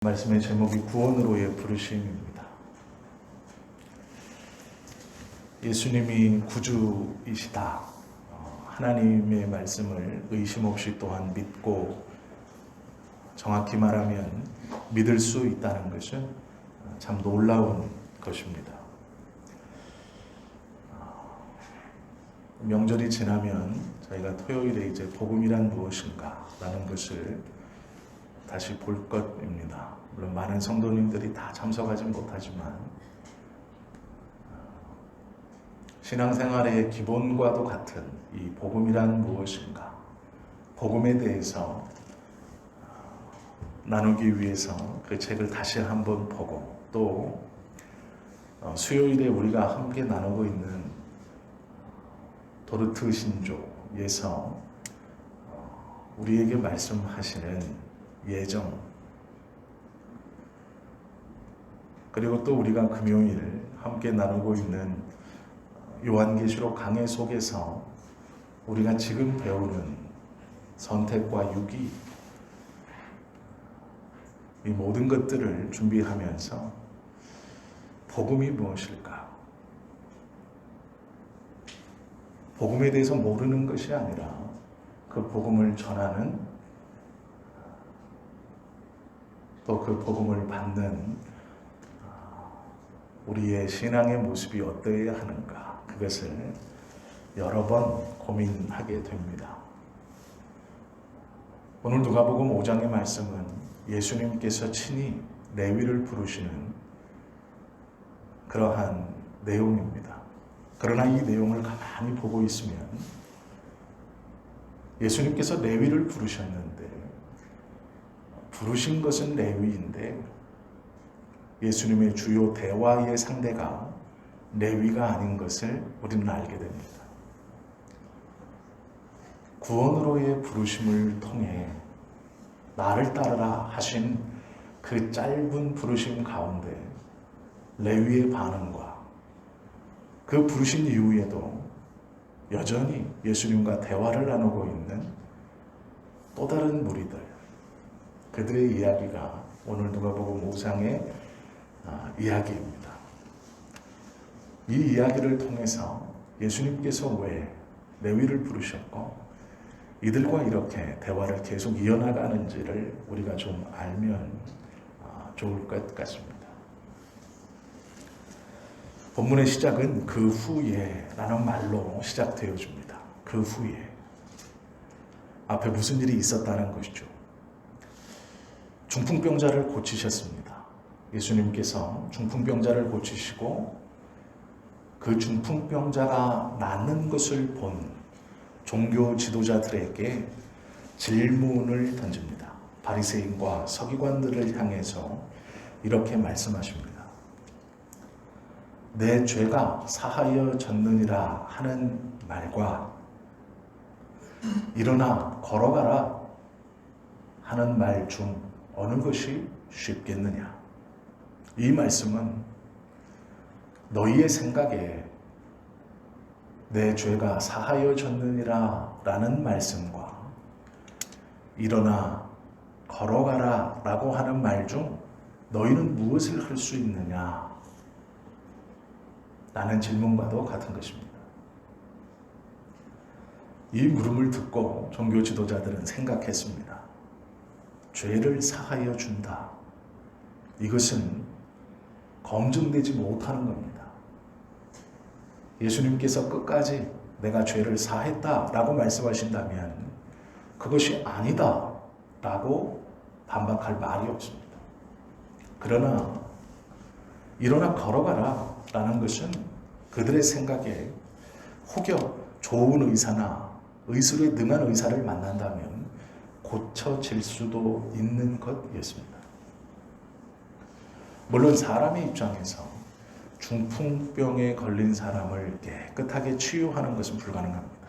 말씀의 제목이 구원으로의 부르심입니다. 예수님이 구주이시다. 하나님의 말씀을 의심 없이 또한 믿고 정확히 말하면 믿을 수 있다는 것은 참 놀라운 것입니다. 명절이 지나면 저희가 토요일에 이제 복음이란 무엇인가 라는 것을 다시 볼 것입니다. 물론 많은 성도님들이 다 참석하지 못하지만 신앙생활의 기본과도 같은 이 복음이란 무엇인가, 복음에 대해서 나누기 위해서 그 책을 다시 한번 보고 또 수요일에 우리가 함께 나누고 있는 도르트 신조에서 우리에게 말씀하시는 예정, 그리고 또 우리가 금요일 함께 나누고 있는 요한계시록 강해 속에서 우리가 지금 배우는 선택과 유기, 이 모든 것들을 준비하면서 복음이 무엇일까? 복음에 대해서 모르는 것이 아니라 그 복음을 전하는, 또 그 복음을 받는 우리의 신앙의 모습이 어떠해야 하는가, 그것을 여러 번 고민하게 됩니다. 오늘 누가복음 5장의 말씀은 예수님께서 친히 레위를 부르시는 그러한 내용입니다. 그러나 이 내용을 가만히 보고 있으면 예수님께서 레위를 부르셨는데, 부르신 것은 레위인데 예수님의 주요 대화의 상대가 레위가 아닌 것을 우리는 알게 됩니다. 구원으로의 부르심을 통해 나를 따르라 하신 그 짧은 부르심 가운데 레위의 반응과 그 부르신 이후에도 여전히 예수님과 대화를 나누고 있는 또 다른 무리들, 그들의 이야기가 오늘 누가복음 5장의 이야기입니다. 이 이야기를 통해서 예수님께서 왜 레위를 부르셨고 이들과 이렇게 대화를 계속 이어나가는지를 우리가 좀 알면 좋을 것 같습니다. 본문의 시작은 그 후에 라는 말로 시작되어집니다. 그 후에. 앞에 무슨 일이 있었다는 것이죠. 중풍병자를 고치셨습니다. 예수님께서 중풍병자를 고치시고 그 중풍병자가 낫는 것을 본 종교 지도자들에게 질문을 던집니다. 바리새인과 서기관들을 향해서 이렇게 말씀하십니다. 내 죄가 사하여졌느니라 하는 말과 일어나 걸어가라 하는 말 중 어느 것이 쉽겠느냐? 이 말씀은 너희의 생각에 내 죄가 사하여졌느니라 라는 말씀과 일어나 걸어가라 라고 하는 말 중 너희는 무엇을 할 수 있느냐? 라는 질문과도 같은 것입니다. 이 물음을 듣고 종교 지도자들은 생각했습니다. 죄를 사하여 준다. 이것은 검증되지 못하는 겁니다. 예수님께서 끝까지 내가 죄를 사했다라고 말씀하신다면 그것이 아니다라고 반박할 말이 없습니다. 그러나 일어나 걸어가라 라는 것은 그들의 생각에 혹여 좋은 의사나 의술에 능한 의사를 만난다면 고쳐질 수도 있는 것이었습니다. 물론 사람의 입장에서 중풍병에 걸린 사람을 깨끗하게 치유하는 것은 불가능합니다.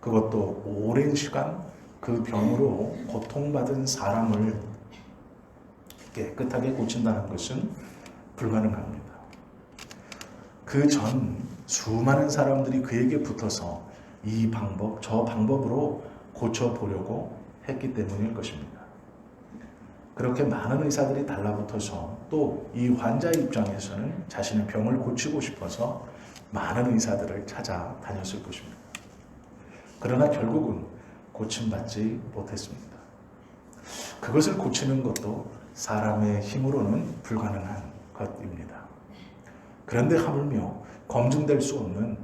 그것도 오랜 시간 그 병으로 고통받은 사람을 깨끗하게 고친다는 것은 불가능합니다. 그 전 수많은 사람들이 그에게 붙어서 이 방법, 저 방법으로 고쳐보려고 했기 때문일 것입니다. 그렇게 많은 의사들이 달라붙어서 또 이 환자의 입장에서는 자신의 병을 고치고 싶어서 많은 의사들을 찾아다녔을 것입니다. 그러나 결국은 고침받지 못했습니다. 그것을 고치는 것도 사람의 힘으로는 불가능한 것입니다. 그런데 하물며 검증될 수 없는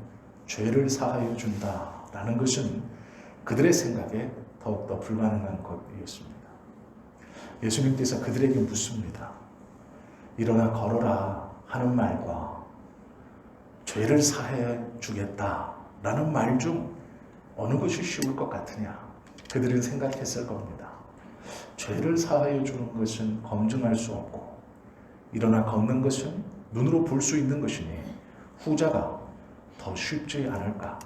죄를 사하여 준다라는 것은 그들의 생각에 더욱더 불가능한 것이었습니다. 예수님께서 그들에게 묻습니다. 일어나 걸어라 하는 말과 죄를 사해 주겠다라는 말 중 어느 것이 쉬울 것 같으냐? 그들은 생각했을 겁니다. 죄를 사하여 주는 것은 검증할 수 없고 일어나 걷는 것은 눈으로 볼 수 있는 것이니 후자가 더 쉽지 않을까?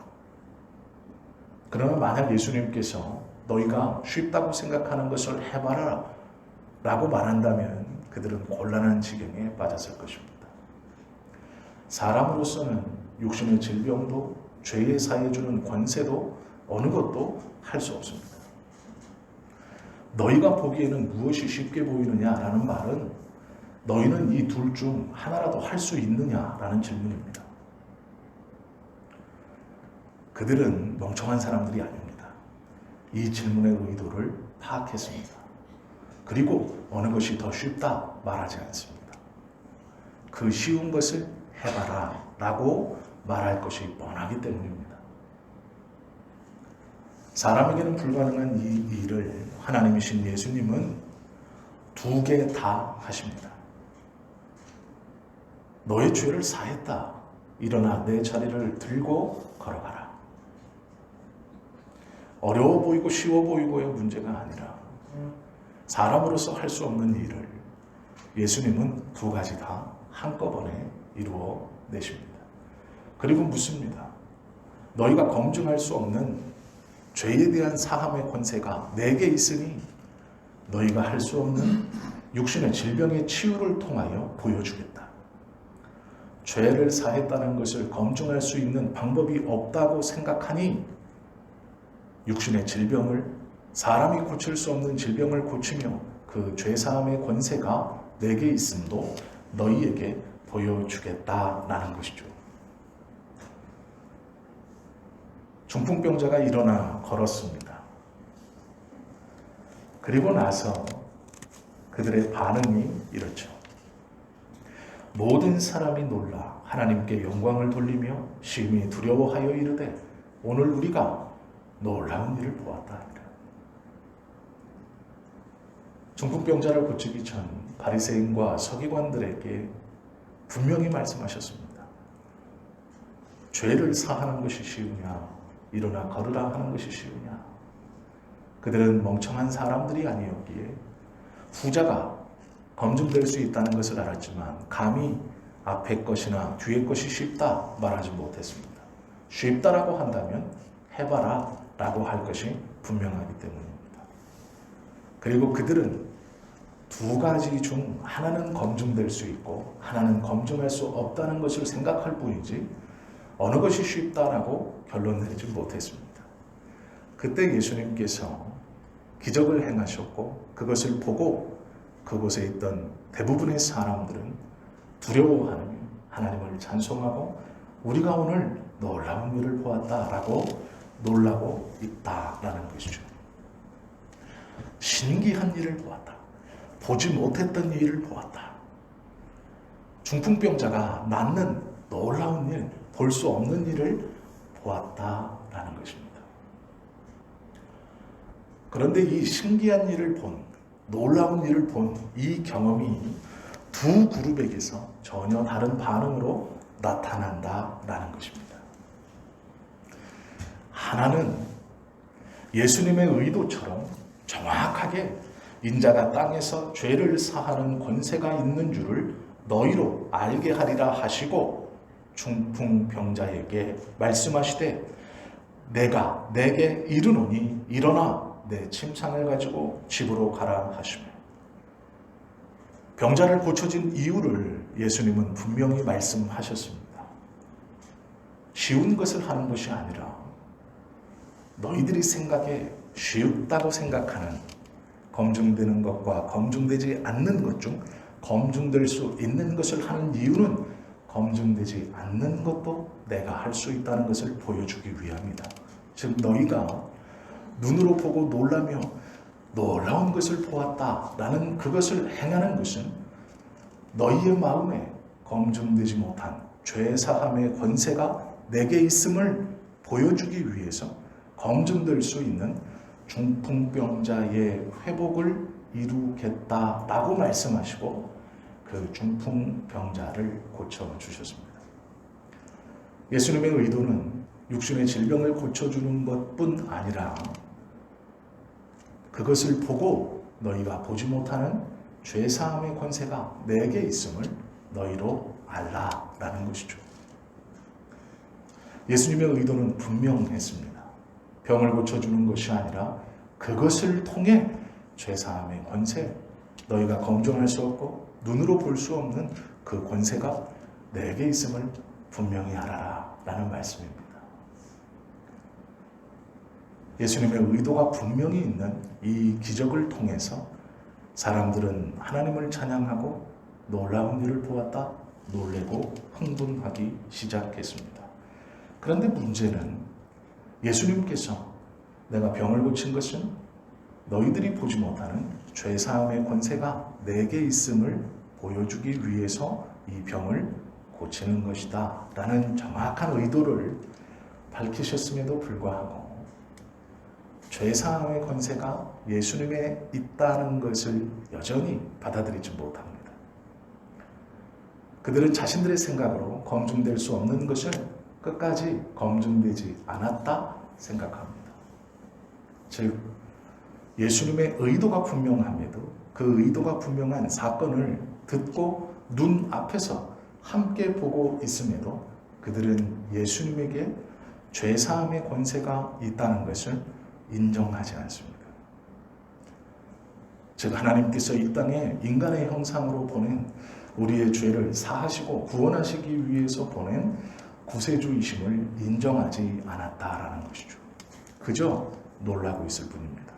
그러나 만약 예수님께서 너희가 쉽다고 생각하는 것을 해봐라 라고 말한다면 그들은 곤란한 지경에 빠졌을 것입니다. 사람으로서는 육신의 질병도 죄에 사해주는 권세도 어느 것도 할 수 없습니다. 너희가 보기에는 무엇이 쉽게 보이느냐라는 말은 너희는 이 둘 중 하나라도 할 수 있느냐라는 질문입니다. 그들은 멍청한 사람들이 아닙니다. 이 질문의 의도를 파악했습니다. 그리고 어느 것이 더 쉽다 말하지 않습니다. 그 쉬운 것을 해봐라 라고 말할 것이 뻔하기 때문입니다. 사람에게는 불가능한 이 일을 하나님이신 예수님은 두 개 다 하십니다. 너의 죄를 사했다. 일어나 내 자리를 들고 걸어가라. 어려워 보이고 쉬워 보이고의 문제가 아니라 사람으로서 할 수 없는 일을 예수님은 두 가지 다 한꺼번에 이루어 내십니다. 그리고 묻습니다. 너희가 검증할 수 없는 죄에 대한 사함의 권세가 내게 있으니 너희가 할 수 없는 육신의 질병의 치유를 통하여 보여주겠다. 죄를 사했다는 것을 검증할 수 있는 방법이 없다고 생각하니 육신의 질병을 사람이 고칠 수 없는 질병을 고치며 그 죄사함의 권세가 내게 있음도 너희에게 보여주겠다라는 것이죠. 중풍병자가 일어나 걸었습니다. 그리고 나서 그들의 반응이 이렇죠. 모든 사람이 놀라 하나님께 영광을 돌리며 심히 두려워하여 이르되 오늘 우리가 놀라운 일을 보았다. 중풍병자를 고치기 전 바리새인과 서기관들에게 분명히 말씀하셨습니다. 죄를 사하는 것이 쉬우냐? 일어나 걸으라 하는 것이 쉬우냐? 그들은 멍청한 사람들이 아니었기에 후자가 검증될 수 있다는 것을 알았지만 감히 앞의 것이나 뒤의 것이 쉽다 말하지 못했습니다. 쉽다라고 한다면 해봐라 라고 할 것이 분명하기 때문입니다. 그리고 그들은 두 가지 중 하나는 검증될 수 있고 하나는 검증할 수 없다는 것을 생각할 뿐이지 어느 것이 쉽다라고 결론 내리지 못했습니다. 그때 예수님께서 기적을 행하셨고 그것을 보고 그곳에 있던 대부분의 사람들은 두려워하며 하나님을 찬송하고 우리가 오늘 놀라운 일을 보았다라고 놀라고 있다라는 것이죠. 신기한 일을 보았다. 보지 못했던 일을 보았다. 중풍병자가 낫는 놀라운 일, 볼 수 없는 일을 보았다라는 것입니다. 그런데 이 신기한 일을 본, 놀라운 일을 본 이 경험이 두 그룹에게서 전혀 다른 반응으로 나타난다라는 것입니다. 하나는 예수님의 의도처럼 정확하게 인자가 땅에서 죄를 사하는 권세가 있는 줄을 너희로 알게 하리라 하시고 중풍병자에게 말씀하시되 내가 내게 이르노니 일어나 내 침상을 가지고 집으로 가라 하시며 병자를 고쳐진 이유를 예수님은 분명히 말씀하셨습니다. 쉬운 것을 하는 것이 아니라 너희들이 생각에 쉽다고 생각하는 검증되는 것과 검증되지 않는 것 중 검증될 수 있는 것을 하는 이유는 검증되지 않는 것도 내가 할 수 있다는 것을 보여주기 위함이다. 즉 너희가 눈으로 보고 놀라며 놀라운 것을 보았다라는 그것을 행하는 것은 너희의 마음에 검증되지 못한 죄사함의 권세가 내게 있음을 보여주기 위해서 검증될 수 있는 중풍병자의 회복을 이루겠다라고 말씀하시고 그 중풍병자를 고쳐주셨습니다. 예수님의 의도는 육신의 질병을 고쳐주는 것뿐 아니라 그것을 보고 너희가 보지 못하는 죄사함의 권세가 내게 있음을 너희로 알라라는 것이죠. 예수님의 의도는 분명했습니다. 병을 고쳐주는 것이 아니라 그것을 통해 죄사함의 권세, 너희가 검증할 수 없고 눈으로 볼 수 없는 그 권세가 내게 있음을 분명히 알아라 라는 말씀입니다. 예수님의 의도가 분명히 있는 이 기적을 통해서 사람들은 하나님을 찬양하고 놀라운 일을 보았다 놀래고 흥분하기 시작했습니다. 그런데 문제는 예수님께서 내가 병을 고친 것은 너희들이 보지 못하는 죄사함의 권세가 내게 있음을 보여주기 위해서 이 병을 고치는 것이다 라는 정확한 의도를 밝히셨음에도 불구하고 죄사함의 권세가 예수님에 있다는 것을 여전히 받아들이지 못합니다. 그들은 자신들의 생각으로 검증될 수 없는 것을 끝까지 검증되지 않았다 생각합니다. 즉 예수님의 의도가 분명함에도 그 의도가 분명한 사건을 듣고 눈앞에서 함께 보고 있음에도 그들은 예수님에게 죄사함의 권세가 있다는 것을 인정하지 않습니다. 즉 하나님께서 이 땅에 인간의 형상으로 보낸 우리의 죄를 사하시고 구원하시기 위해서 보낸 구세주이심을 인정하지 않았다라는 것이죠. 그저 놀라고 있을 뿐입니다.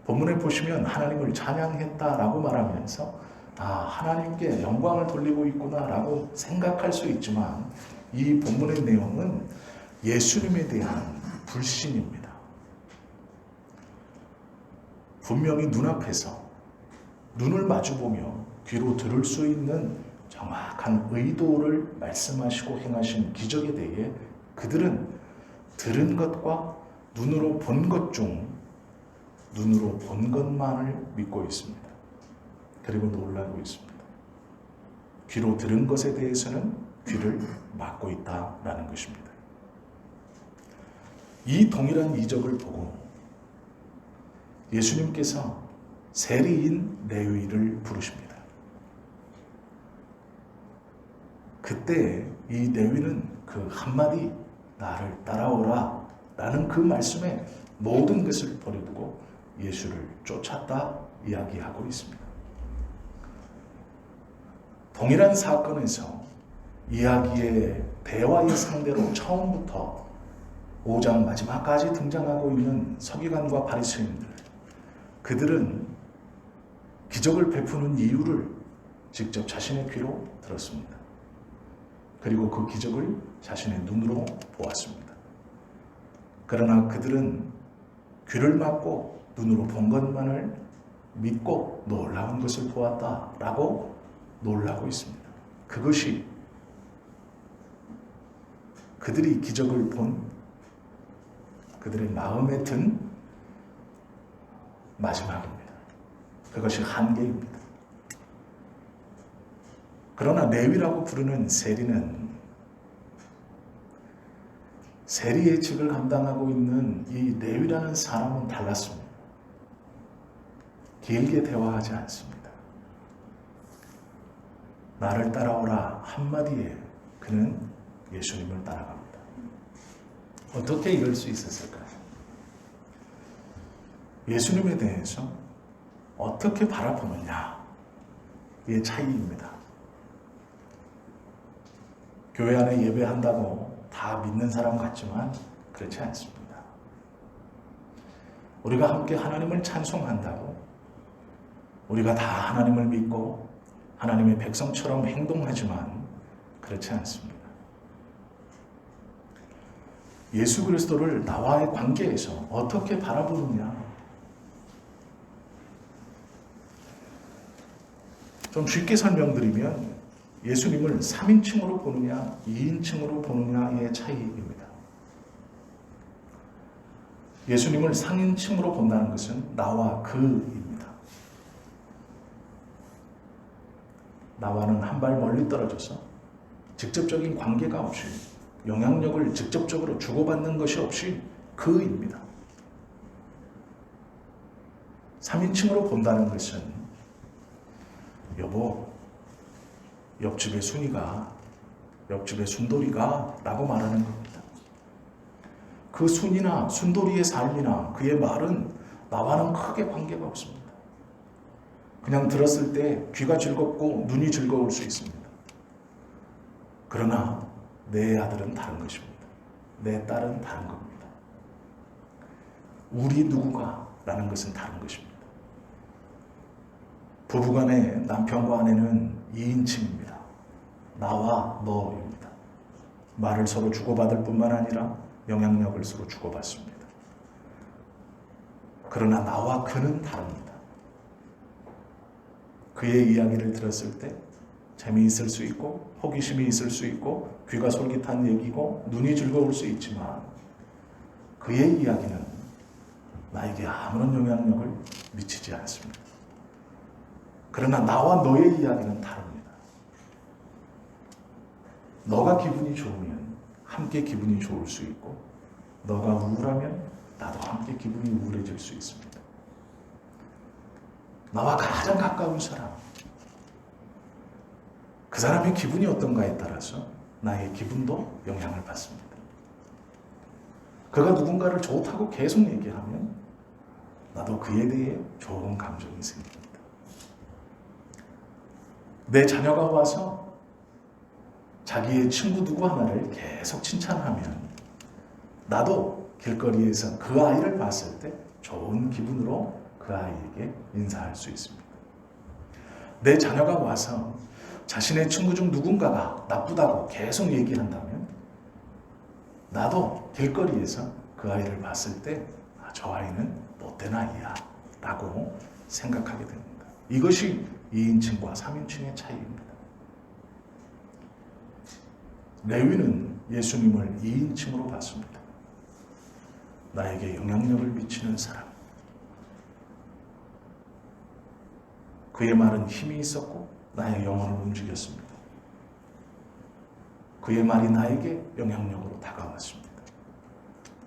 본문에 보시면 하나님을 찬양했다라고 말하면서 하나님께 영광을 돌리고 있구나라고 생각할 수 있지만 이 본문의 내용은 예수님에 대한 불신입니다. 분명히 눈앞에서 눈을 마주보며 귀로 들을 수 있는 정확한 의도를 말씀하시고 행하신 기적에 대해 그들은 들은 것과 눈으로 본 것 중 눈으로 본 것만을 믿고 있습니다. 그리고 놀라고 있습니다. 귀로 들은 것에 대해서는 귀를 막고 있다라는 것입니다. 이 동일한 이적을 보고 예수님께서 세리인 레위를 부르십니다. 그때 이 레위는 그 한마디 나를 따라오라 라는 그 말씀에 모든 것을 버려두고 예수를 쫓았다 이야기하고 있습니다. 동일한 사건에서 이야기의 대화의 상대로 처음부터 5장 마지막까지 등장하고 있는 서기관과 바리새인들, 그들은 기적을 베푸는 이유를 직접 자신의 귀로 들었습니다. 그리고 그 기적을 자신의 눈으로 보았습니다. 그러나 그들은 귀를 막고 눈으로 본 것만을 믿고 놀라운 것을 보았다라고 놀라고 있습니다. 그것이 그들이 기적을 본 그들의 마음에 든 마지막입니다. 그것이 한계입니다. 그러나 레위라고 부르는 세리는 세리의 직을 감당하고 있는 이 레위라는 사람은 달랐습니다. 길게 대화하지 않습니다. 나를 따라오라 한마디에 그는 예수님을 따라갑니다. 어떻게 이럴 수 있었을까요? 예수님에 대해서 어떻게 바라보느냐의 차이입니다. 교회 안에 예배한다고 다 믿는 사람 같지만 그렇지 않습니다. 우리가 함께 하나님을 찬송한다고 우리가 다 하나님을 믿고 하나님의 백성처럼 행동하지만 그렇지 않습니다. 예수 그리스도를 나와의 관계에서 어떻게 바라보느냐? 좀 쉽게 설명드리면 예수님을 3인칭으로 보느냐 2인칭으로 보느냐의 차이입니다. 예수님을 상인칭으로 본다는 것은 나와 그입니다. 나와는 한 발 멀리 떨어져서 직접적인 관계가 없이 영향력을 직접적으로 주고받는 것이 없이 그입니다. 3인칭으로 본다는 것은 여보, 옆집의 순이가, 옆집의 순돌이가 라고 말하는 겁니다. 그 순이나 순돌이의 삶이나 그의 말은 나와는 크게 관계가 없습니다. 그냥 들었을 때 귀가 즐겁고 눈이 즐거울 수 있습니다. 그러나 내 아들은 다른 것입니다. 내 딸은 다른 겁니다. 우리 누구가 라는 것은 다른 것입니다. 부부간의 남편과 아내는 2인칭입니다. 나와 너입니다. 말을 서로 주고받을 뿐만 아니라 영향력을 서로 주고받습니다. 그러나 나와 그는 다릅니다. 그의 이야기를 들었을 때 재미있을 수 있고 호기심이 있을 수 있고 귀가 솔깃한 얘기고 눈이 즐거울 수 있지만 그의 이야기는 나에게 아무런 영향력을 미치지 않습니다. 그러나 나와 너의 이야기는 다릅니다. 너가 기분이 좋으면 함께 기분이 좋을 수 있고 너가 우울하면 나도 함께 기분이 우울해질 수 있습니다. 나와 가장 가까운 사람, 그 사람의 기분이 어떤가에 따라서 나의 기분도 영향을 받습니다. 그가 누군가를 좋다고 계속 얘기하면 나도 그에 대해 좋은 감정이 생깁니다. 내 자녀가 와서 자기의 친구 누구 하나를 계속 칭찬하면 나도 길거리에서 그 아이를 봤을 때 좋은 기분으로 그 아이에게 인사할 수 있습니다. 내 자녀가 와서 자신의 친구 중 누군가가 나쁘다고 계속 얘기한다면 나도 길거리에서 그 아이를 봤을 때 저 아이는 못된 아이야 라고 생각하게 됩니다. 이것이 2인칭과 3인칭의 차이입니다. 레위는 예수님을 2인칭으로 봤습니다. 나에게 영향력을 미치는 사람. 그의 말은 힘이 있었고 나의 영혼을 움직였습니다. 그의 말이 나에게 영향력으로 다가왔습니다.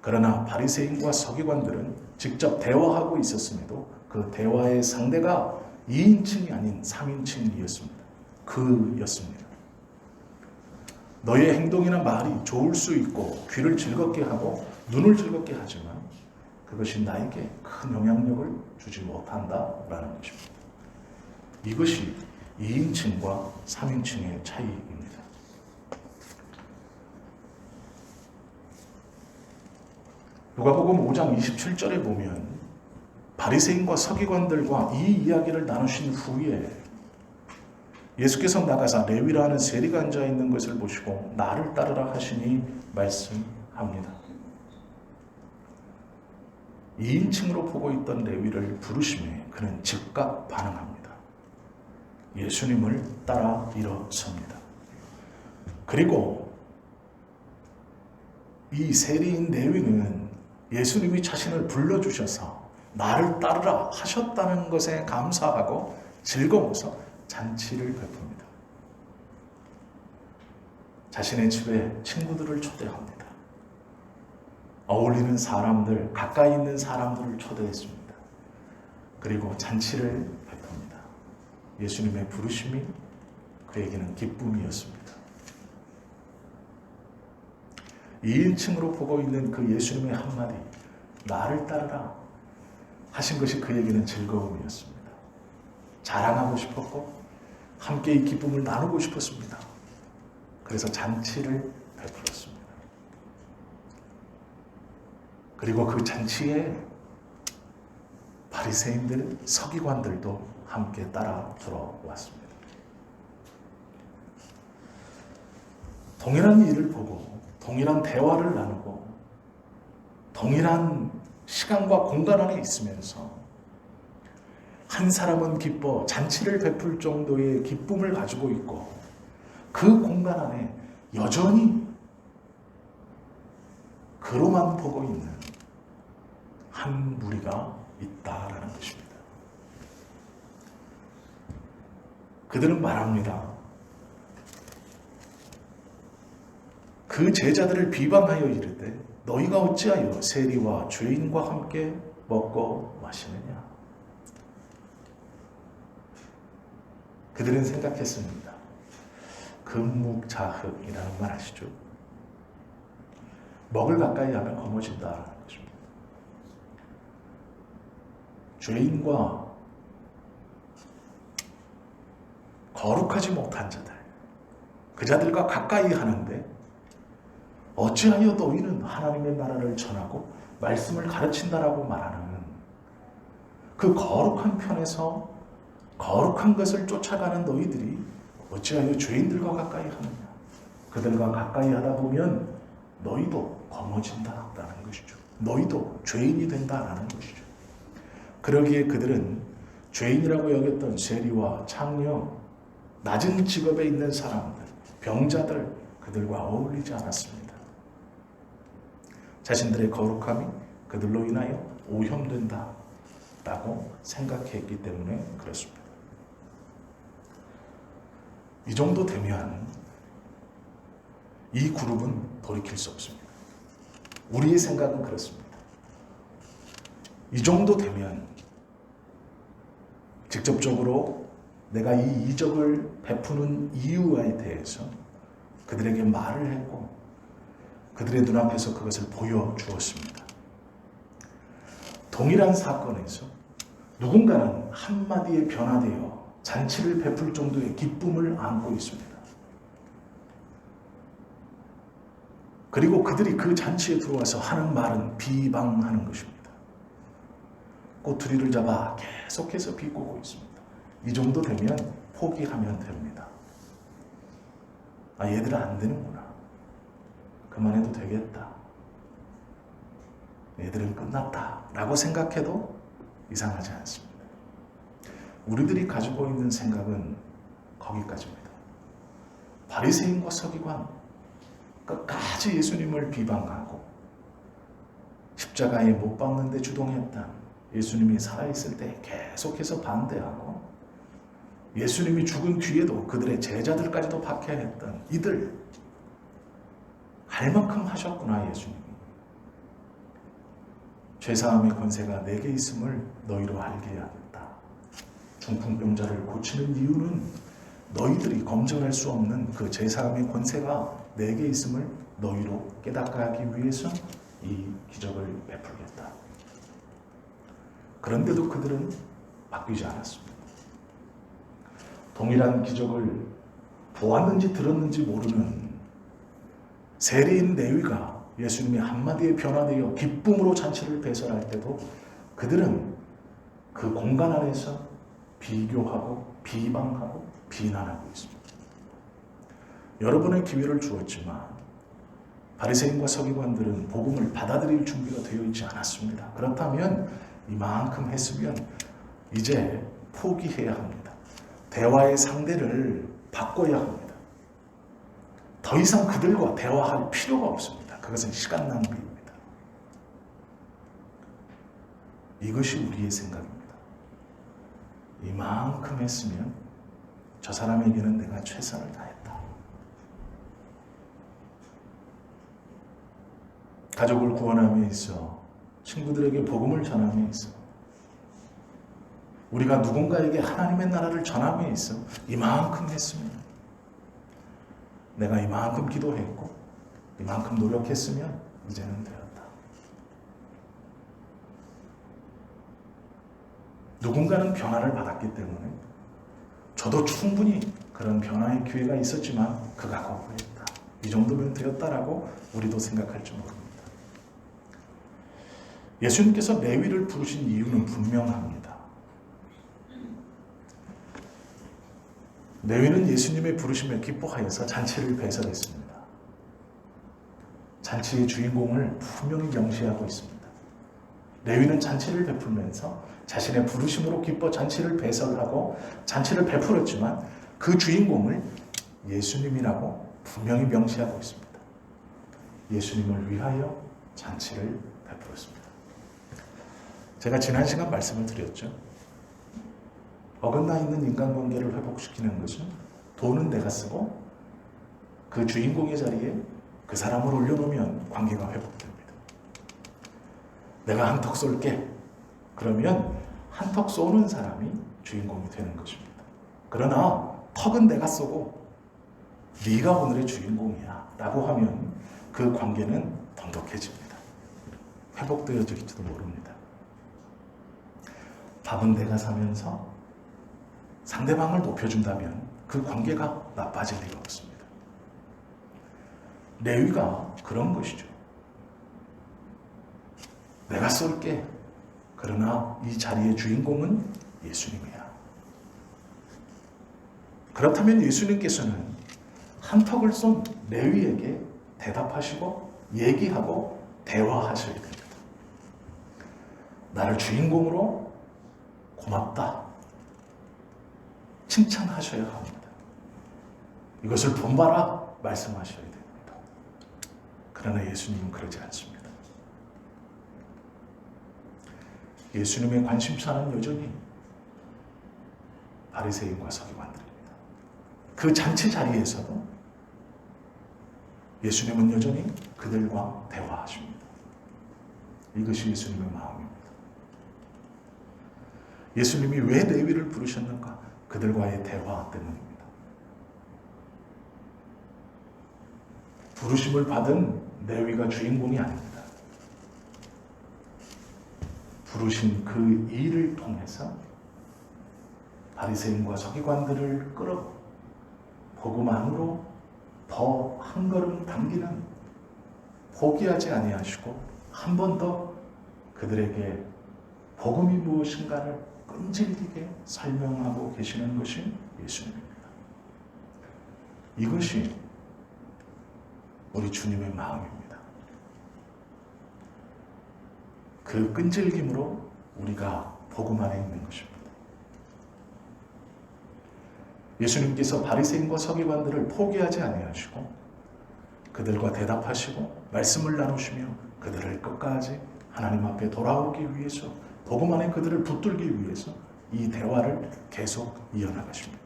그러나 바리새인과 서기관들은 직접 대화하고 있었음에도 그 대화의 상대가 2인칭이 아닌 3인칭이었습니다. 그였습니다. 너의 행동이나 말이 좋을 수 있고 귀를 즐겁게 하고 눈을 즐겁게 하지만 그것이 나에게 큰 영향력을 주지 못한다라는 것입니다. 이것이 2인칭과 3인칭의 차이입니다. 누가복음 5장 27절에 보면 바리새인과 서기관들과 이 이야기를 나누신 후에 예수께서 나가사 레위라는 세리가 앉아 있는 것을 보시고 나를 따르라 하시니 말씀합니다. 2인칭으로 보고 있던 레위를 부르심에 그는 즉각 반응합니다. 예수님을 따라 일어섭니다. 그리고 이 세리인 레위는 예수님이 자신을 불러주셔서 나를 따르라 하셨다는 것에 감사하고 즐거워서 잔치를 베풉니다. 자신의 집에 친구들을 초대합니다. 어울리는 사람들, 가까이 있는 사람들을 초대했습니다. 그리고 잔치를 베풉니다. 예수님의 부르심이 그에게는 기쁨이었습니다. 2인칭으로 보고 있는 그 예수님의 한마디, 나를 따르라 하신 것이 그에게는 즐거움이었습니다. 자랑하고 싶었고 함께 이 기쁨을 나누고 싶었습니다. 그래서 잔치를 베풀었습니다. 그리고 그 잔치에 바리새인들, 서기관들도 함께 따라 들어왔습니다. 동일한 일을 보고 동일한 대화를 나누고 동일한 시간과 공간 안에 있으면서 한 사람은 기뻐 잔치를 베풀 정도의 기쁨을 가지고 있고 그 공간 안에 여전히 그로만 보고 있는 한 무리가 있다라는 것입니다. 그들은 말합니다. 그 제자들을 비방하여 이르되 너희가 어찌하여 세리와 죄인과 함께 먹고 마시느냐. 그들은 생각했습니다. 금묵자흑이라는 말 아시죠? 먹을 가까이 하면 거머진다라는 것입니다. 죄인과 거룩하지 못한 자들, 그 자들과 가까이 하는데 어찌하여 너희는 하나님의 나라를 전하고 말씀을 가르친다라고 말하는 그 거룩한 편에서 거룩한 것을 쫓아가는 너희들이 어찌하여 죄인들과 가까이 하느냐. 그들과 가까이 하다 보면 너희도 거머진다라는 것이죠. 너희도 죄인이 된다라는 것이죠. 그러기에 그들은 죄인이라고 여겼던 세리와 창녀, 낮은 직업에 있는 사람들, 병자들, 그들과 어울리지 않았습니다. 자신들의 거룩함이 그들로 인하여 오염된다라고 생각했기 때문에 그렇습니다. 이 정도 되면 이 그룹은 돌이킬 수 없습니다. 우리의 생각은 그렇습니다. 이 정도 되면 직접적으로 내가 이 이적을 베푸는 이유에 대해서 그들에게 말을 했고 그들의 눈앞에서 그것을 보여주었습니다. 동일한 사건에서 누군가는 한마디에 변화되어 잔치를 베풀 정도의 기쁨을 안고 있습니다. 그리고 그들이 그 잔치에 들어와서 하는 말은 비방하는 것입니다. 꼬투리를 잡아 계속해서 비꼬고 있습니다. 이 정도 되면 포기하면 됩니다. 아, 얘들아 안 되는구나. 그만해도 되겠다. 얘들은 끝났다 라고 생각해도 이상하지 않습니다. 우리들이 가지고 있는 생각은 거기까지입니다. 바리새인과 서기관 끝까지 예수님을 비방하고 십자가에 못 박는데 주동했다. 예수님이 살아있을 때 계속해서 반대하고 예수님이 죽은 뒤에도 그들의 제자들까지도 박해했던 이들 할 만큼 하셨구나. 예수님이 죄사함의 권세가 내게 있음을 너희로 알게 해야겠다. 중풍병자를 고치는 이유는 너희들이 검증할 수 없는 그 죄사함의 권세가 내게 있음을 너희로 깨닫게 하기 위해서 이 기적을 베풀겠다. 그런데도 그들은 바뀌지 않았습니다. 동일한 기적을 보았는지 들었는지 모르는 세리인 레위가 예수님의 한마디에 변화되어 기쁨으로 잔치를 배설할 때도 그들은 그 공간 안에서 비교하고 비방하고 비난하고 있습니다. 여러분의 기회를 주었지만 바리새인과 서기관들은 복음을 받아들일 준비가 되어 있지 않았습니다. 그렇다면 이만큼 했으면 이제 포기해야 합니다. 대화의 상대를 바꿔야 합니다. 더 이상 그들과 대화할 필요가 없습니다. 그것은 시간 낭비입니다. 이것이 우리의 생각입니다. 이만큼 했으면 저 사람에게는 내가 최선을 다했다. 가족을 구원함에 있어, 친구들에게 복음을 전함에 있어, 우리가 누군가에게 하나님의 나라를 전함에 있어 이만큼 했으면, 내가 이만큼 기도했고 이만큼 노력했으면 이제는 되었다. 누군가는 변화를 받았기 때문에 저도 충분히 그런 변화의 기회가 있었지만 그가 거부했다. 이 정도면 되었다라고 우리도 생각할지 모릅니다. 예수님께서 레위를 부르신 이유는 분명합니다. 레위는 예수님의 부르심에 기뻐하여서 잔치를 배설했습니다. 잔치의 주인공을 분명히 명시하고 있습니다. 레위는 잔치를 베풀면서 자신의 부르심으로 기뻐 잔치를 배설하고 잔치를 베풀었지만 그 주인공을 예수님이라고 분명히 명시하고 있습니다. 예수님을 위하여 잔치를 베풀었습니다. 제가 지난 시간 말씀을 드렸죠. 어긋나 있는 인간관계를 회복시키는 것은 돈은 내가 쓰고 그 주인공의 자리에 그 사람을 올려놓으면 관계가 회복됩니다. 내가 한턱 쏠게. 그러면 한턱 쏘는 사람이 주인공이 되는 것입니다. 그러나 턱은 내가 쏘고 네가 오늘의 주인공이야 라고 하면 그 관계는 돈독해집니다. 회복되어질지도 모릅니다. 밥은 내가 사면서 상대방을 높여준다면 그 관계가 나빠질 리가 없습니다. 레위가 그런 것이죠. 내가 쏠게. 그러나 이 자리의 주인공은 예수님이야. 그렇다면 예수님께서는 한턱을 쏜 레위에게 대답하시고 얘기하고 대화하셔야 됩니다. 나를 주인공으로 고맙다. 칭찬하셔야 합니다. 이것을 본받아 말씀하셔야 됩니다. 그러나 예수님은 그러지 않습니다. 예수님의 관심사는 여전히 바리새인과 서기관들입니다. 그 잔치 자리에서도 예수님은 여전히 그들과 대화하십니다. 이것이 예수님의 마음입니다. 예수님이 왜 레위를 부르셨는가? 그들과의 대화 때문입니다. 부르심을 받은 레위가 주인공이 아닙니다. 부르신 그 일을 통해서 바리새인과 서기관들을 끌어 복음 안으로 더 한 걸음 당기는 포기하지 아니하시고 한 번 더 그들에게 복음이 무엇인가를 끈질기게 설명하고 계시는 것이 예수님입니다. 이것이 우리 주님의 마음입니다. 그 끈질김으로 우리가 복음 안에 있는 것입니다. 예수님께서 바리새인과 서기관들을 포기하지 아니하시고 그들과 대답하시고 말씀을 나누시며 그들을 끝까지 하나님 앞에 돌아오기 위해서 복음 안에 그들을 붙들기 위해서 이 대화를 계속 이어나가십니다.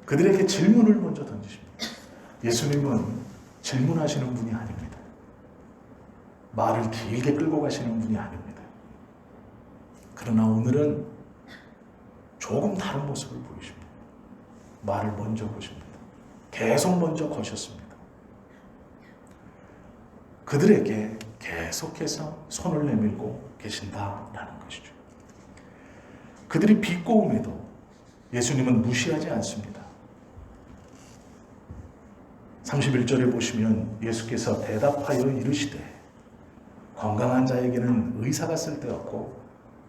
그들에게 질문을 먼저 던지십니다. 예수님은 질문하시는 분이 아닙니다. 말을 길게 끌고 가시는 분이 아닙니다. 그러나 오늘은 조금 다른 모습을 보이십니다. 말을 먼저 거십니다. 계속 먼저 거셨습니다. 그들에게 계속해서 손을 내밀고 계신다라는 것이죠. 그들이 비꼬음에도 예수님은 무시하지 않습니다. 31절에 보시면 예수께서 대답하여 이르시되 건강한 자에게는 의사가 쓸데없고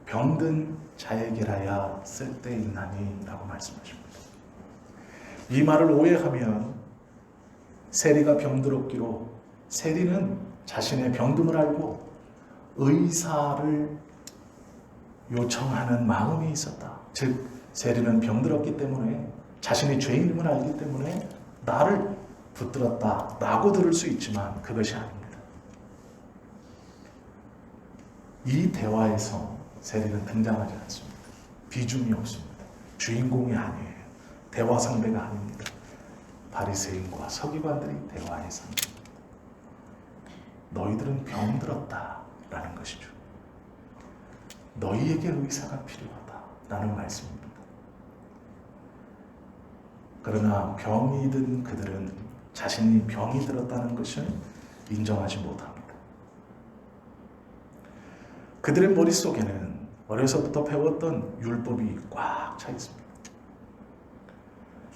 병든 자에게라야 쓸데있나니 라고 말씀하십니다. 이 말을 오해하면 세리가 병들었기로 세리는 자신의 병듦을 알고 의사를 요청하는 마음이 있었다. 즉 세리는 병들었기 때문에 자신이 죄인임을 알기 때문에 나를 붙들었다 라고 들을 수 있지만 그것이 아닙니다. 이 대화에서 세리는 등장하지 않습니다. 비중이 없습니다. 주인공이 아니에요. 대화 상대가 아닙니다. 바리새인과 서기관들이 대화의 상대입니다. 너희들은 병들었다라는 것이죠. 너희에게 의사가 필요하다라는 말씀입니다. 그러나 병이 든 그들은 자신이 병이 들었다는 것을 인정하지 못합니다. 그들의 머릿속에는 어려서부터 배웠던 율법이 꽉 차 있습니다.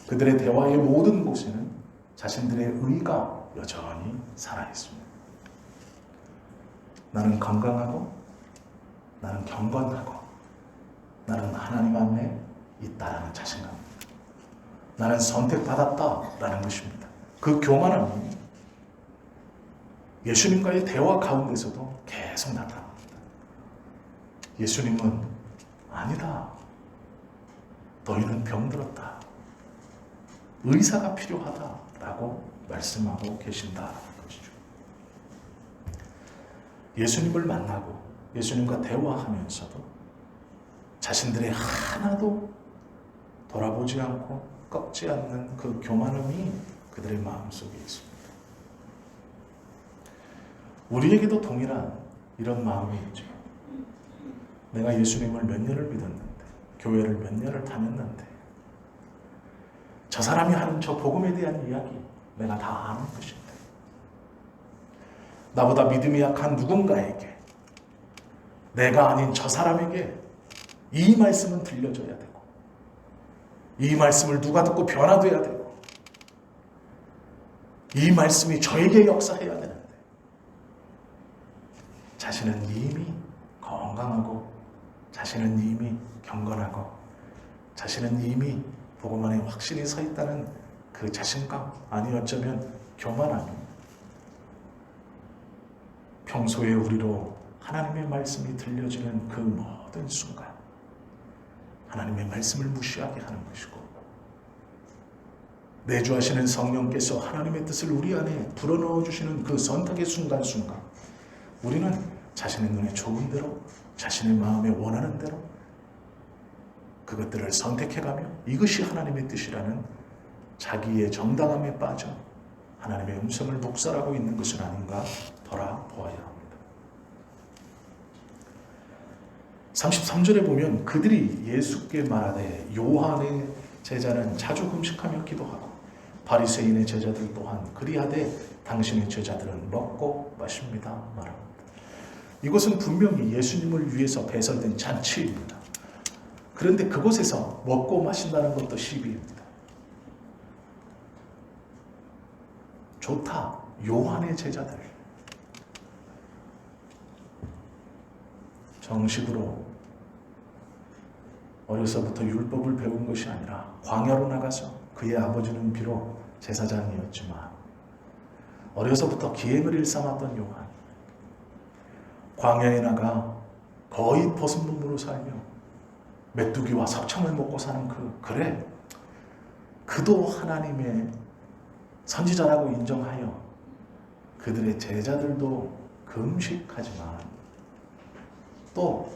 그들의 대화의 모든 곳에는 자신들의 의가 여전히 살아있습니다. 나는 건강하고 나는 경건하고 나는 하나님 앞에 있다라는 자신감, 나는 선택받았다라는 것입니다. 그 교만함이 예수님과의 대화 가운데서도 계속 나타납니다. 예수님은 아니다, 너희는 병들었다, 의사가 필요하다라고 말씀하고 계신다는 것이죠. 예수님을 만나고 예수님과 대화하면서도 자신들의 하나도 돌아보지 않고 꺾지 않는 그 교만함이 그들의 마음속에 있습니다. 우리에게도 동일한 이런 마음이 있죠. 내가 예수님을 몇 년을 믿었는데, 교회를 몇 년을 다녔는데, 저 사람이 하는 저 복음에 대한 이야기 내가 다 아는 것인데, 나보다 믿음이 약한 누군가에게, 내가 아닌 저 사람에게 이 말씀은 들려줘야 되고, 이 말씀을 누가 듣고 변화돼야 되고, 이 말씀이 저에게 역사해야 되는데, 자신은 이미 건강하고, 자신은 이미 경건하고, 자신은 이미 복음 안에 확실히 서 있다는 그 자신감, 아니 어쩌면 교만함이 평소에 우리로 하나님의 말씀이 들려지는 그 모든 순간 하나님의 말씀을 무시하게 하는 것이고, 내주하시는 성령께서 하나님의 뜻을 우리 안에 불어넣어 주시는 그 선택의 순간순간 우리는 자신의 눈에 좋은 대로, 자신의 마음에 원하는 대로 그것들을 선택해가며 이것이 하나님의 뜻이라는 자기의 정당함에 빠져 하나님의 음성을 묵살하고 있는 것은 아닌가 돌아보아야 합니다. 33절에 보면 그들이 예수께 말하되 요한의 제자는 자주 금식하며 기도하고 바리새인의 제자들 또한 그리하되 당신의 제자들은 먹고 마십니다 말합니다. 이것은 분명히 예수님을 위해서 배설된 잔치입니다. 그런데 그곳에서 먹고 마신다는 것도 시비입니다. 좋다, 요한의 제자들. 정식으로 어려서부터 율법을 배운 것이 아니라 광야로 나가서 그의 아버지는 비록 제사장이었지만 어려서부터 기행을 일삼았던 요한, 광야에 나가 거의 벗은 몸으로 살며 메뚜기와 석청을 먹고 사는 그래, 그도 하나님의 선지자라고 인정하여 그들의 제자들도 금식하지만 또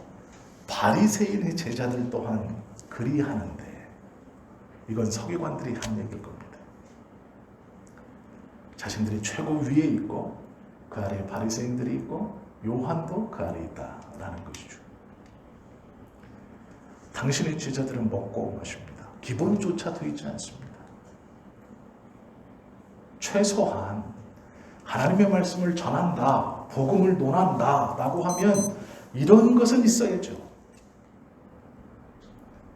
바리새인의 제자들 또한 그리하는데, 이건 서기관들이 한 얘기일 겁니다. 자신들이 최고 위에 있고 그 아래에 바리새인들이 있고 요한도 그 아래에 있다라는 것이죠. 당신의 제자들은 먹고 마십니다. 기본조차도 있지 않습니다. 최소한 하나님의 말씀을 전한다, 복음을 논한다 라고 하면 이런 것은 있어야죠.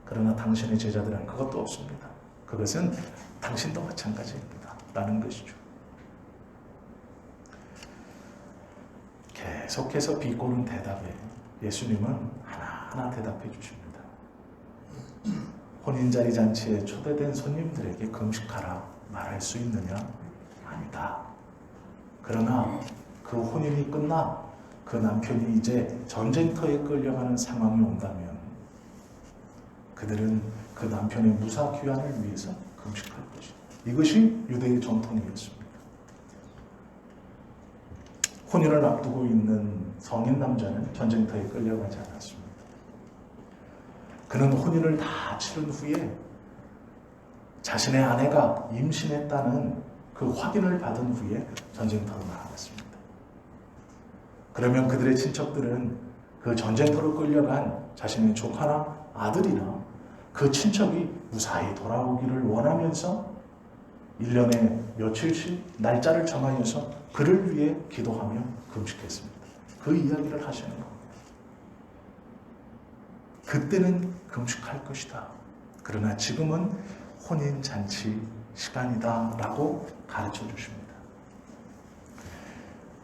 그러나 당신의 제자들은 그것도 없습니다. 그것은 당신도 마찬가지입니다 라는 것이죠. 계속해서 비꼬는 대답에 예수님은 하나하나 대답해 주십니다. 혼인자리 잔치에 초대된 손님들에게 금식하라 말할 수 있느냐? 아니다. 그러나 그 혼인이 끝나 그 남편이 이제 전쟁터에 끌려가는 상황이 온다면 그들은 그 남편의 무사 귀환을 위해서 금식할 것이다. 이것이 유대의 전통이었습니다. 혼인을 앞두고 있는 성인 남자는 전쟁터에 끌려가지 않았습니다. 그는 혼인을 다 치른 후에 자신의 아내가 임신했다는 그 확인을 받은 후에 전쟁터로 나아갔습니다. 그러면 그들의 친척들은 그 전쟁터로 끌려간 자신의 조카나 아들이나 그 친척이 무사히 돌아오기를 원하면서 1년에 며칠씩 날짜를 정하여서 그를 위해 기도하며 금식했습니다. 그 이야기를 하시는 겁니다. 그때는 금식할 것이다. 그러나 지금은 혼인잔치 시간이다 라고 가르쳐 주십니다.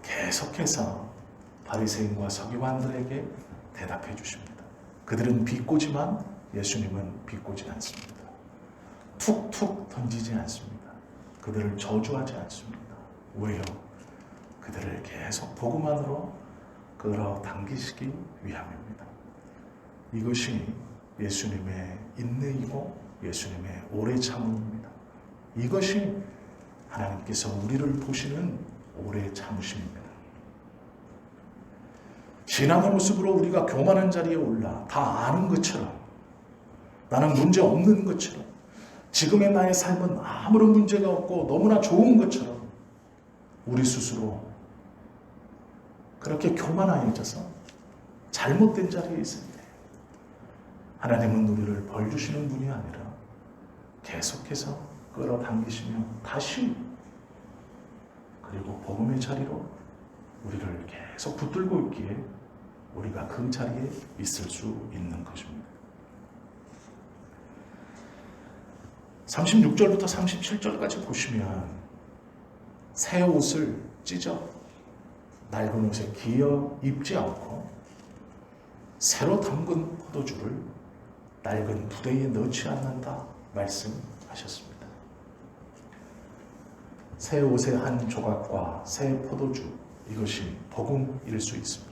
계속해서 바리새인과 서기관들에게 대답해 주십니다. 그들은 비꼬지만 예수님은 비꼬지 않습니다. 툭툭 던지지 않습니다. 그들을 저주하지 않습니다. 왜요? 그들을 계속 복음만으로 끌어당기시기 위함입니다. 이것이 예수님의 인내이고 예수님의 오래 참음입니다. 이것이 하나님께서 우리를 보시는 오래 참으심입니다. 신앙의 모습으로 우리가 교만한 자리에 올라 다 아는 것처럼, 나는 문제 없는 것처럼, 지금의 나의 삶은 아무런 문제가 없고 너무나 좋은 것처럼 우리 스스로 그렇게 교만하여져서 잘못된 자리에 있을 때 하나님은 우리를 벌 주시는 분이 아니라 계속해서 끌어당기시며 다시 그리고 복음의 자리로 우리를 계속 붙들고 있기에 우리가 그 자리에 있을 수 있는 것입니다. 36절부터 37절까지 보시면 새 옷을 찢어 낡은 옷에 기어 입지 않고 새로 담근 포도주를 낡은 부대에 넣지 않는다 말씀하셨습니다. 새 옷의 한 조각과 새 포도주, 이것이 복음일 수 있습니다.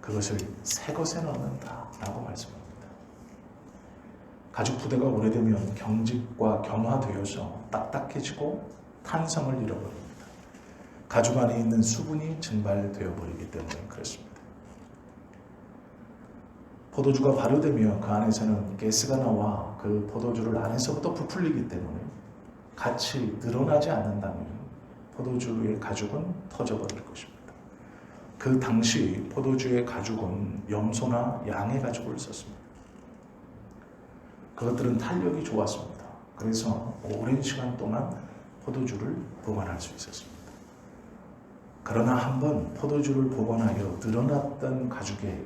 그것을 새 것에 넣는다라고 말씀합니다. 가죽 부대가 오래되면 경직과 경화되어서 딱딱해지고 탄성을 잃어버립니다. 가죽 안에 있는 수분이 증발되어 버리기 때문에 그렇습니다. 포도주가 발효되면 그 안에서는 가스가 나와 그 포도주를 안에서부터 부풀리기 때문에 같이 늘어나지 않는다면 포도주의 가죽은 터져버릴 것입니다. 그 당시 포도주의 가죽은 염소나 양의 가죽을 썼습니다. 그것들은 탄력이 좋았습니다. 그래서 오랜 시간 동안 포도주를 보관할 수 있었습니다. 그러나 한번 포도주를 보관하여 늘어났던 가죽에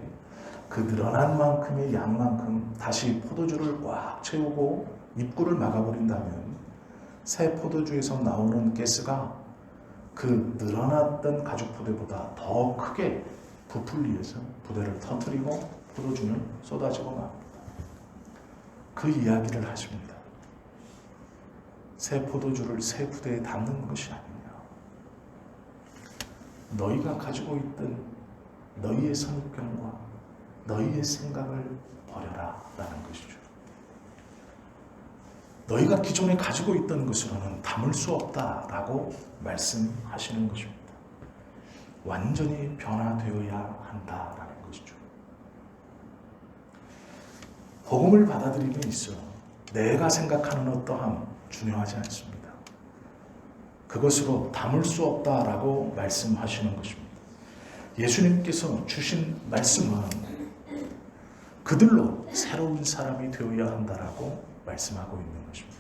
그 늘어난 만큼의 양만큼 다시 포도주를 꽉 채우고 입구를 막아버린다면 새 포도주에서 나오는 가스가 그 늘어났던 가죽 부대보다 더 크게 부풀리해서 부대를 터뜨리고 포도주는 쏟아지고 맙니다. 그 이야기를 하십니다. 새 포도주를 새 부대에 담는 것이 아니냐. 너희가 가지고 있던 너희의 선입견과 너희의 생각을 버려라 라는 것이죠. 너희가 기존에 가지고 있던 것으로는 담을 수 없다라고 말씀하시는 것입니다. 완전히 변화되어야 한다라는 것이죠. 복음을 받아들임에 있어 내가 생각하는 어떠함 중요하지 않습니다. 그것으로 담을 수 없다라고 말씀하시는 것입니다. 예수님께서 주신 말씀은 그들로 새로운 사람이 되어야 한다라고 말씀하고 있는 것입니다.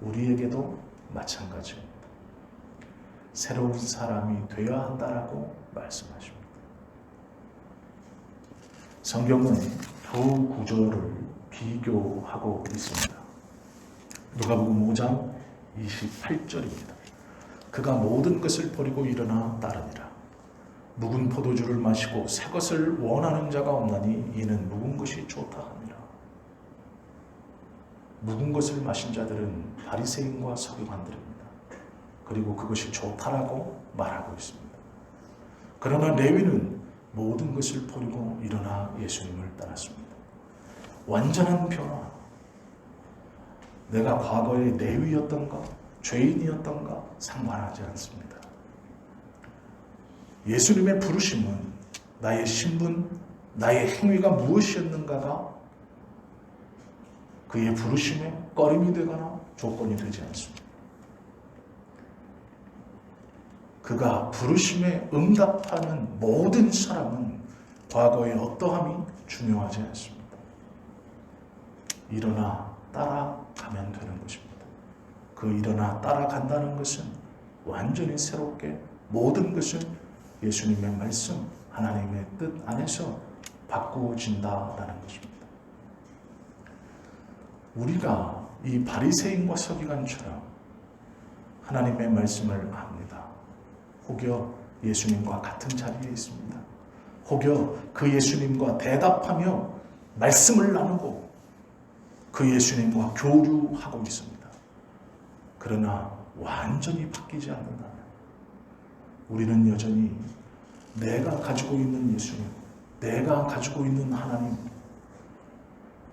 우리에게도 마찬가지입니다. 새로운 사람이 되어야 한다라고 말씀하십니다. 성경은 두 구절을 비교하고 있습니다. 누가복음 5장 28절입니다. 그가 모든 것을 버리고 일어나 따르니라. 묵은 포도주를 마시고 새 것을 원하는 자가 없나니 이는 묵은 것이 좋다 하니라. 묵은 것을 마신 자들은 바리새인과 서기관들입니다. 그리고 그것이 좋다라고 말하고 있습니다. 그러나 레위는 모든 것을 버리고 일어나 예수님을 따랐습니다. 완전한 변화. 내가 과거에 레위였던가 죄인이었던가 상관하지 않습니다. 예수님의 부르심은 나의 신분, 나의 행위가 무엇이었는가가 그의 부르심에 꺼림이 되거나 조건이 되지 않습니다. 그가 부르심에 응답하는 모든 사람은 과거의 어떠함이 중요하지 않습니다. 일어나 따라가면 되는 것입니다. 그 일어나 따라간다는 것은 완전히 새롭게 모든 것을 예수님의 말씀, 하나님의 뜻 안에서 바꾸어진다라는 것입니다. 우리가 이 바리새인과 서기관처럼 하나님의 말씀을 압니다. 혹여 예수님과 같은 자리에 있습니다. 혹여 그 예수님과 대답하며 말씀을 나누고 그 예수님과 교류하고 있습니다. 그러나 완전히 바뀌지 않는다면 우리는 여전히 내가 가지고 있는 예수님, 내가 가지고 있는 하나님,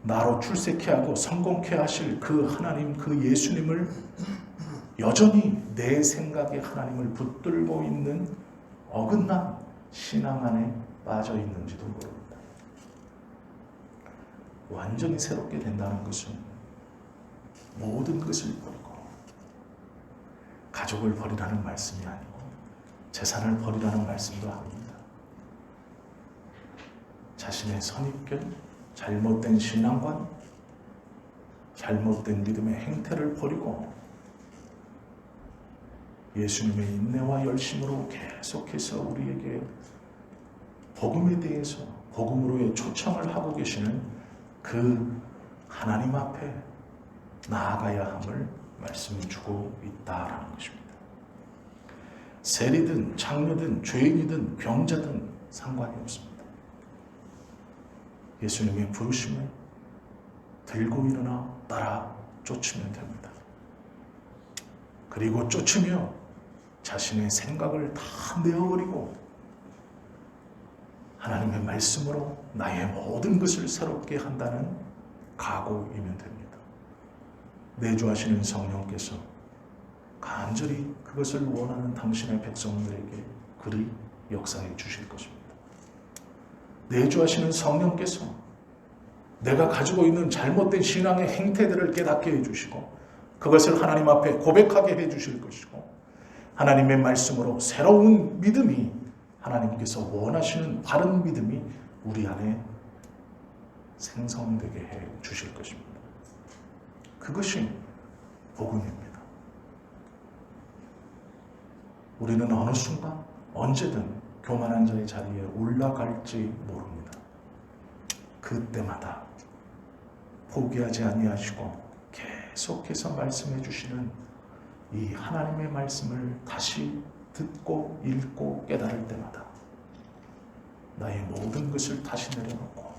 나로 출세케 하고 성공케 하실 그 하나님, 그 예수님을 여전히 내 생각의 하나님을 붙들고 있는 어긋난 신앙 안에 빠져 있는지도 모릅니다. 완전히 새롭게 된다는 것은 모든 것을 버리고 가족을 버리라는 말씀이 아니고 재산을 버리라는 말씀도 아닙니다. 자신의 선입견, 잘못된 신앙관, 잘못된 믿음의 행태를 버리고 예수님의 인내와 열심으로 계속해서 우리에게 복음에 대해서 복음으로의 초청을 하고 계시는 그 하나님 앞에 나아가야 함을 말씀주고 있다라는 것입니다. 세리든 장녀든 죄인이든 병자든 상관이 없습니다. 예수님의 부르심을 들고 일어나 따라 쫓으면 됩니다. 그리고 쫓으며 자신의 생각을 다 내어버리고 하나님의 말씀으로 나의 모든 것을 새롭게 한다는 각오이면 됩니다. 내주하시는 성령께서 간절히 그것을 원하는 당신의 백성들에게 그리 역사해 주실 것입니다. 내주하시는 성령께서 내가 가지고 있는 잘못된 신앙의 행태들을 깨닫게 해주시고 그것을 하나님 앞에 고백하게 해주실 것이고 하나님의 말씀으로 새로운 믿음이 하나님께서 원하시는 바른 믿음이 우리 안에 생성되게 해 주실 것입니다. 그것이 복음입니다. 우리는 어느 순간 언제든 교만한 자의 자리에 올라갈지 모릅니다. 그때마다 포기하지 아니하시고 계속해서 말씀해 주시는 이 하나님의 말씀을 다시 듣고 읽고 깨달을 때마다 나의 모든 것을 다시 내려놓고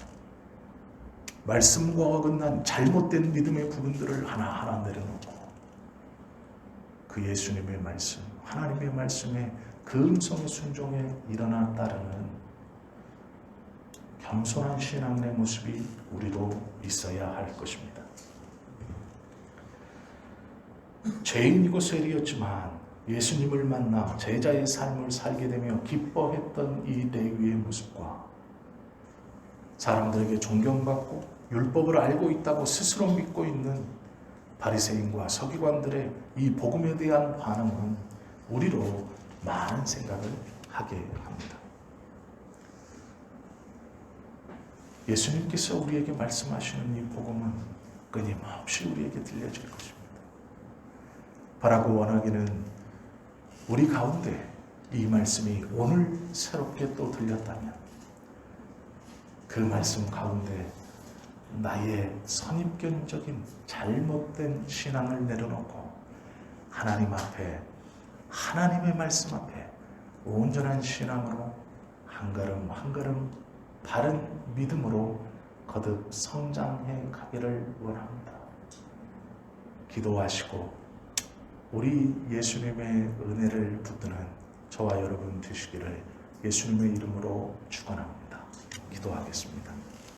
말씀과 어긋난 잘못된 믿음의 부분들을 하나하나 내려놓고 그 예수님의 말씀, 하나님의 말씀에 그 음성의 순종에 일어나 따르는 겸손한 신앙의 모습이 우리로 있어야 할 것입니다. 죄인이고 세리였지만 예수님을 만나 제자의 삶을 살게 되며 기뻐했던 이 레위의 모습과 사람들에게 존경받고 율법을 알고 있다고 스스로 믿고 있는 바리새인과 서기관들의 이 복음에 대한 반응은 우리로 많은 생각을 하게 합니다. 예수님께서 우리에게 말씀하시는 이 복음은 끊임없이 우리에게 들려질 것입니다. 바라고 원하기는 우리 가운데 이 말씀이 오늘 새롭게 또 들렸다면 그 말씀 가운데 나의 선입견적인 잘못된 신앙을 내려놓고 하나님 앞에 하나님의 말씀 앞에 온전한 신앙으로 한 걸음 한 걸음 바른 믿음으로 거듭 성장해 가기를 원합니다. 기도하시고 우리 예수님의 은혜를 붙드는 저와 여러분 되시기를 예수님의 이름으로 축원합니다. 기도하겠습니다.